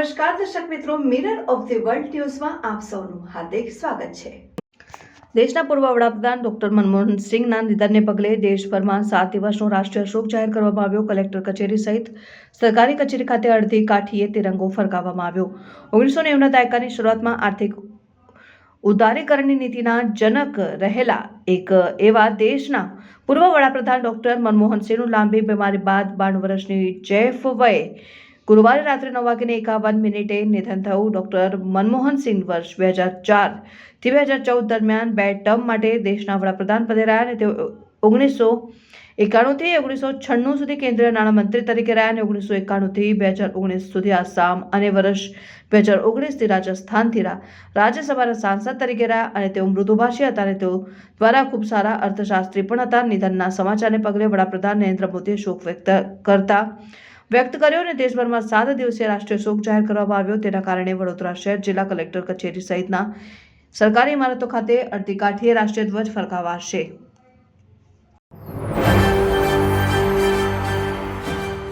નમસ્કાર દર્શક મિત્રો, મિરર ઓફ ધ વર્લ્ડ ન્યૂઝમાં આપ સૌનું હાર્દિક સ્વાગત છે। દેશના પૂર્વ વડાપ્રધાન ડોક્ટર મનમોહન સિંહના નિધનને પગલે દેશભરમાં 7 દિવસનો રાષ્ટ્રીય શોક જાહેર કરવામાં આવ્યો। કલેક્ટર કચેરી સહિત સરકારી કચેરી ખાતે અડધી કાઠીએ તિરંગો ફરકાવવામાં આવ્યો। 1990ના દાયકાની શરૂઆતમાં આર્થિક ઉદારીકરણની નીતિના જનક રહેલા એક એવા દેશના પૂર્વ વડાપ્રધાન ડોક્ટર મનમોહન સિંહનું લાંબી બીમારી બાદ 92 વર્ષની જૈફ વયે ગુરુવારે રાત્રે 9:51 નિધન થયું। ડોક્ટર મનમોહન સિંહ વર્ષ 2004 થી 2014 દરમિયાન 2 ટર્મ માટે દેશના વડાપ્રધાન પદે રહ્યા અને તેઓ 1991 થી 1996 સુધી કેન્દ્રીય નાણામંત્રી તરીકે રહ્યા અને 1991 થી 2019 સુધી આસામ અને વર્ષ 2019 થી રાજસ્થાનથી રાજ્યસભાના સાંસદ તરીકે રહ્યા અને તેઓ મૃદુભાષી હતા અને તેઓ દ્વારા ખૂબ સારા અર્થશાસ્ત્રી પણ હતા। નિધનના સમાચારને પગલે વડાપ્રધાન નરેન્દ્ર મોદીએ શોક વ્યક્ત કર્યો અને દેશભરમાં 7 દિવસીય રાષ્ટ્રીય શોક જાહેર કરવામાં આવ્યો। તેના કારણે વડોદરા શહેર જિલ્લા કલેક્ટર કચેરી સહિતના સરકારી ઇમારતો ખાતે અડધી કાઠીએ રાષ્ટ્રીય ધ્વજ ફરકાવાશે।